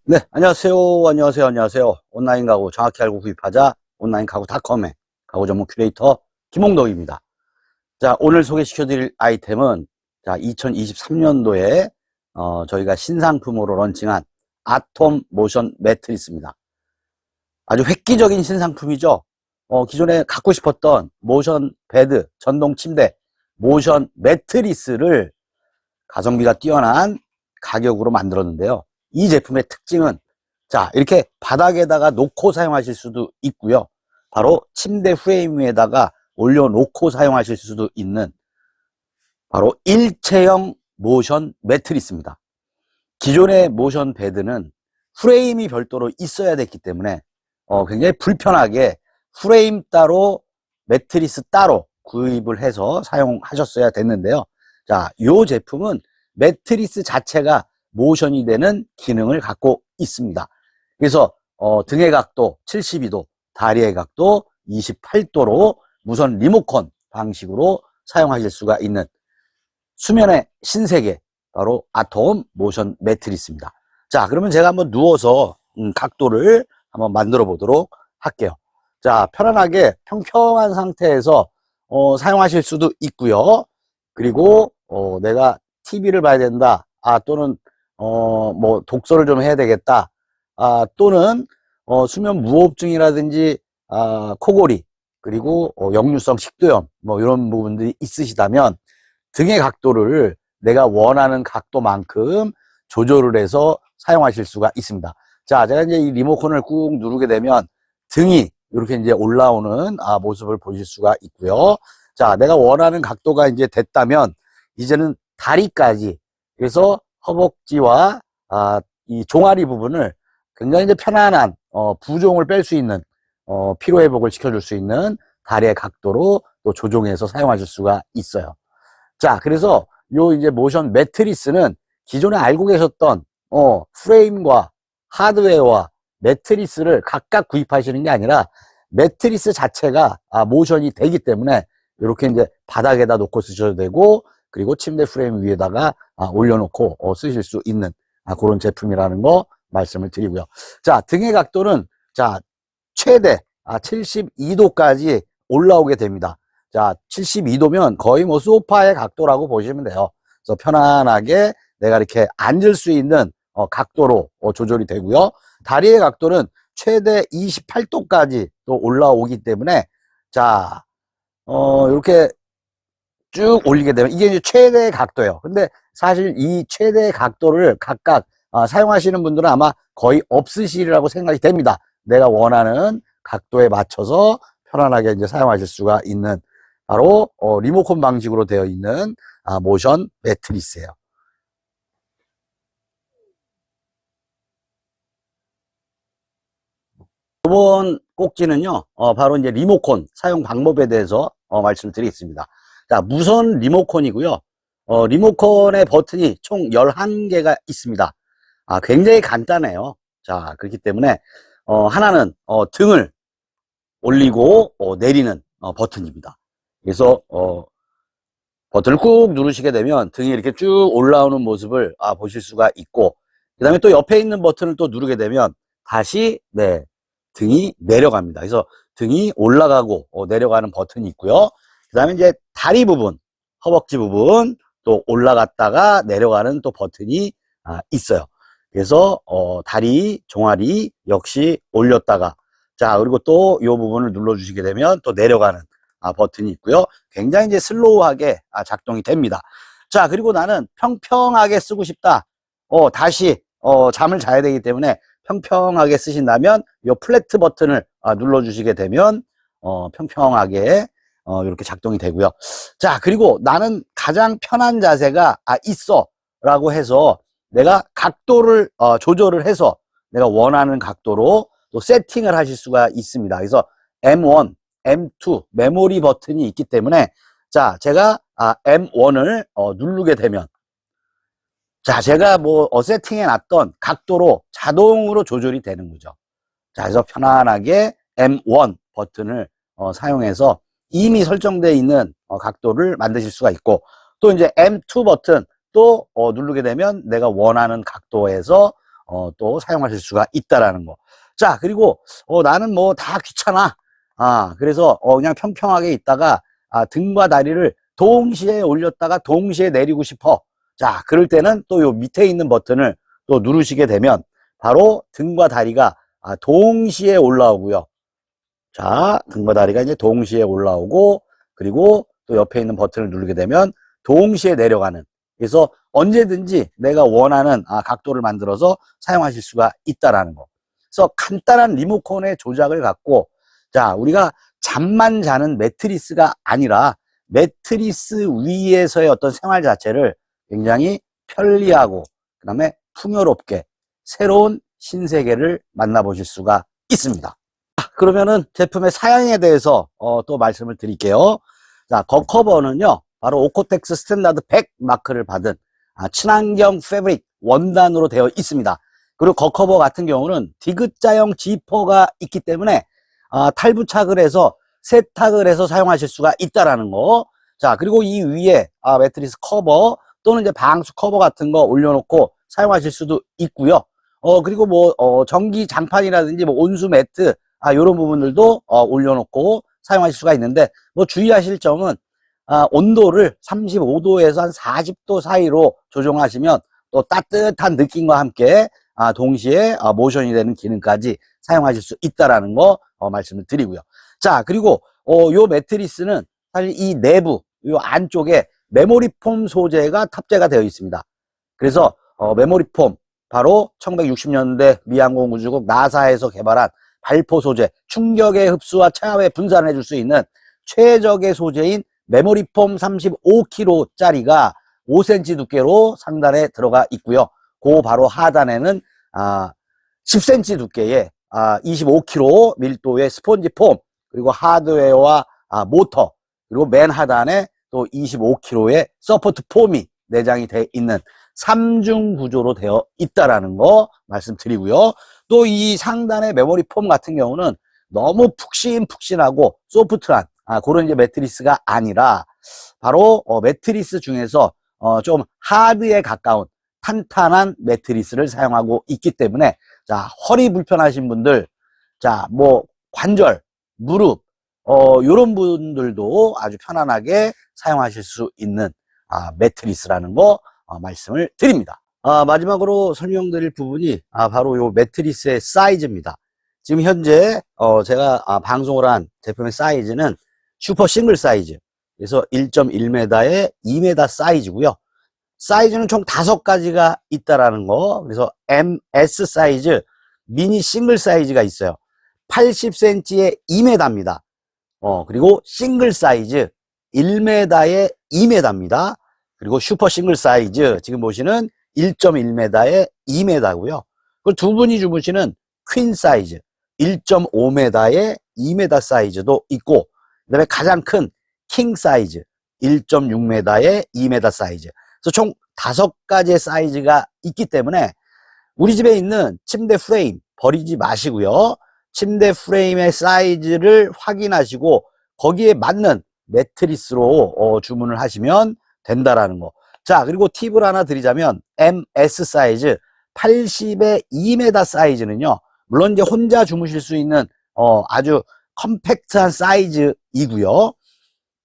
네, 안녕하세요. 안녕하세요. 안녕하세요. 온라인 가구 정확히 알고 구입하자. 온라인 가구닷컴의 가구 전문 큐레이터 김홍덕입니다. 자, 오늘 소개시켜 드릴 아이템은 자, 2023년도에 저희가 신상품으로 런칭한 아톰 모션 매트리스입니다. 아주 획기적인 신상품이죠. 기존에 갖고 싶었던 모션 베드, 전동 침대, 모션 매트리스를 가성비가 뛰어난 가격으로 만들었는데요. 이 제품의 특징은 자, 이렇게 바닥에다가 놓고 사용하실 수도 있고요. 바로 침대 프레임 위에다가 올려놓고 사용하실 수도 있는 바로 일체형 모션 매트리스입니다. 기존의 모션 베드는 프레임이 별도로 있어야 됐기 때문에 굉장히 불편하게 프레임 따로 매트리스 따로 구입을 해서 사용하셨어야 됐는데요. 자, 이 제품은 매트리스 자체가 모션이 되는 기능을 갖고 있습니다. 그래서 등의 각도 72도, 다리의 각도 28도로 무선 리모컨 방식으로 사용하실 수가 있는 수면의 신세계, 바로 아톰 모션 매트리스입니다. 자, 그러면 제가 한번 누워서 각도를 한번 만들어 보도록 할게요. 자, 편안하게 평평한 상태에서 사용하실 수도 있고요. 그리고 내가 TV를 봐야 된다. 또는 뭐 독서를 좀 해야 되겠다. 또는 수면 무호흡증이라든지 코골이, 그리고 역류성 식도염 뭐 이런 부분들이 있으시다면 등의 각도를 내가 원하는 각도만큼 조절을 해서 사용하실 수가 있습니다. 자, 제가 이제 이 리모컨을 꾹 누르게 되면 등이 이렇게 이제 올라오는 모습을 보실 수가 있고요. 자, 내가 원하는 각도가 이제 됐다면 이제는 다리까지, 그래서 허벅지와 이 종아리 부분을 굉장히 이제 편안한 부종을 뺄 수 있는 피로 회복을 시켜줄 수 있는 다리의 각도로 또 조종해서 사용하실 수가 있어요. 자, 그래서 요 이제 모션 매트리스는 기존에 알고 계셨던 프레임과 하드웨어와 매트리스를 각각 구입하시는 게 아니라 매트리스 자체가 모션이 되기 때문에 이렇게 이제 바닥에다 놓고 쓰셔도 되고, 그리고 침대 프레임 위에다가 올려놓고 쓰실 수 있는 그런 제품이라는 거 말씀을 드리고요. 자, 등의 각도는 자, 최대 72도까지 올라오게 됩니다. 자, 72도면 거의 뭐 소파의 각도라고 보시면 돼요. 그래서 편안하게 내가 이렇게 앉을 수 있는 각도로 조절이 되고요. 다리의 각도는 최대 28도까지 또 올라오기 때문에 자, 이렇게 쭉 올리게 되면 이게 이제 최대 각도예요. 근데 사실 이 최대 각도를 각각 사용하시는 분들은 아마 거의 없으시리라고 생각이 됩니다. 내가 원하는 각도에 맞춰서 편안하게 이제 사용하실 수가 있는 바로 리모컨 방식으로 되어 있는 모션 매트리스예요. 이번 꼭지는요, 바로 이제 리모컨 사용 방법에 대해서 말씀을 드리겠습니다. 자, 무선 리모컨이고요. 리모컨의 버튼이 총 11개가 있습니다. 굉장히 간단해요. 자, 그렇기 때문에 하나는 등을 올리고 내리는 버튼입니다. 그래서 버튼을 꾹 누르시게 되면 등이 이렇게 쭉 올라오는 모습을 보실 수가 있고, 그 다음에 또 옆에 있는 버튼을 또 누르게 되면 다시 등이 내려갑니다. 그래서 등이 올라가고 내려가는 버튼이 있고요. 그 다음에 이제 다리 부분, 허벅지 부분 또 올라갔다가 내려가는 또 버튼이 있어요. 그래서 다리, 종아리 역시 올렸다가, 자, 그리고 또 이 부분을 눌러주시게 되면 또 내려가는 버튼이 있고요. 굉장히 이제 슬로우하게 작동이 됩니다. 자, 그리고 나는 평평하게 쓰고 싶다. 다시 잠을 자야 되기 때문에 평평하게 쓰신다면 이 플래트 버튼을 눌러주시게 되면 평평하게 이렇게 작동이 되고요. 자, 그리고 나는 가장 편한 자세가 있어 라고 해서 내가 각도를 조절을 해서 내가 원하는 각도로 또 세팅을 하실 수가 있습니다. 그래서 M1, M2 메모리 버튼이 있기 때문에 자, 제가 M1을 누르게 되면 자, 제가 뭐 세팅해 놨던 각도로 자동으로 조절이 되는 거죠. 자, 그래서 편안하게 M1 버튼을 사용해서 이미 설정되어 있는 각도를 만드실 수가 있고, 또 이제 M2 버튼 또 누르게 되면 내가 원하는 각도에서 또 사용하실 수가 있다라는 거. 자, 그리고 나는 뭐 다 귀찮아. 그래서 그냥 평평하게 있다가 등과 다리를 동시에 올렸다가 동시에 내리고 싶어. 자, 그럴 때는 또 요 밑에 있는 버튼을 또 누르시게 되면 바로 등과 다리가 동시에 올라오고요. 자, 등과 다리가 이제 동시에 올라오고, 그리고 또 옆에 있는 버튼을 누르게 되면 동시에 내려가는. 그래서 언제든지 내가 원하는 각도를 만들어서 사용하실 수가 있다라는 거. 그래서 간단한 리모컨의 조작을 갖고, 자, 우리가 잠만 자는 매트리스가 아니라 매트리스 위에서의 어떤 생활 자체를 굉장히 편리하고, 그 다음에 풍요롭게 새로운 신세계를 만나보실 수가 있습니다. 그러면은 제품의 사양에 대해서 또 말씀을 드릴게요. 자, 겉커버는요, 바로 오코텍스 스탠다드 100 마크를 받은 친환경 패브릭 원단으로 되어 있습니다. 그리고 겉커버 같은 경우는 디귿자형 지퍼가 있기 때문에 탈부착을 해서 세탁을 해서 사용하실 수가 있다라는 거. 자, 그리고 이 위에 매트리스 커버 또는 이제 방수 커버 같은 거 올려놓고 사용하실 수도 있고요. 그리고 뭐 전기 장판이라든지 뭐 온수 매트 이런 부분들도 올려놓고 사용하실 수가 있는데, 뭐 주의하실 점은 온도를 35도에서 한 40도 사이로 조정하시면 또 따뜻한 느낌과 함께 동시에 모션이 되는 기능까지 사용하실 수 있다라는 거 말씀을 드리고요. 자, 그리고 요 매트리스는 사실 이 내부 요 안쪽에 메모리 폼 소재가 탑재가 되어 있습니다. 그래서 메모리 폼, 바로 1960년대 미 항공우주국 나사에서 개발한 발포 소재, 충격의 흡수와 차압의 분산을 해줄 수 있는 최적의 소재인 메모리 폼 35kg짜리가 5cm 두께로 상단에 들어가 있고요. 그 바로 하단에는 10cm 두께의 25kg 밀도의 스폰지 폼, 그리고 하드웨어와 모터, 그리고 맨 하단에 또 25kg의 서포트 폼이 내장이 되어 있는 3중 구조로 되어 있다라는 거 말씀드리고요. 또 이 상단의 메모리 폼 같은 경우는 너무 푹신푹신하고 소프트한 그런 이제 매트리스가 아니라 바로 매트리스 중에서 좀 하드에 가까운 탄탄한 매트리스를 사용하고 있기 때문에, 자, 허리 불편하신 분들, 자, 뭐 관절, 무릎 요런 분들도 아주 편안하게 사용하실 수 있는 매트리스라는 거 말씀을 드립니다. 마지막으로 설명드릴 부분이 바로 요 매트리스의 사이즈입니다. 지금 현재 제가 방송을 한 제품의 사이즈는 슈퍼 싱글 사이즈, 그래서 1.1m에 2m 사이즈고요. 사이즈는 총 5가지가 있다라는 거. 그래서 MS 사이즈, 미니 싱글 사이즈가 있어요. 80cm에 2m입니다. 그리고 싱글 사이즈 1m에 2m입니다. 그리고 슈퍼 싱글 사이즈 지금 보시는 1.1m에 2m고요. 그리고 두 분이 주무시는 퀸 사이즈 1.5m에 2m 사이즈도 있고, 그다음에 가장 큰 킹 사이즈 1.6m에 2m 사이즈. 그래서 총 5가지의 사이즈가 있기 때문에 우리 집에 있는 침대 프레임 버리지 마시고요. 침대 프레임의 사이즈를 확인하시고 거기에 맞는 매트리스로 주문을 하시면 된다라는 거. 자, 그리고 팁을 하나 드리자면 MS 사이즈 80에 2m 사이즈는요, 물론 이제 혼자 주무실 수 있는 아주 컴팩트한 사이즈이고요.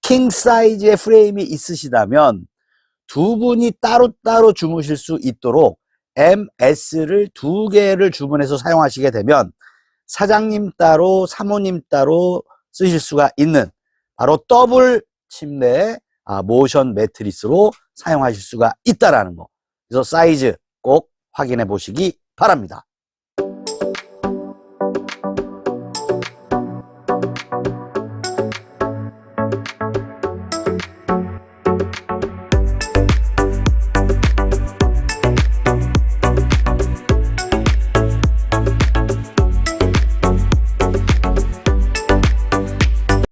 킹 사이즈의 프레임이 있으시다면 두 분이 따로따로 주무실 수 있도록 MS를 2개를 주문해서 사용하시게 되면 사장님 따로 사모님 따로 쓰실 수가 있는 바로 더블 침대 모션 매트리스로 사용하실 수가 있다라는 거. 그래서 사이즈 꼭 확인해 보시기 바랍니다.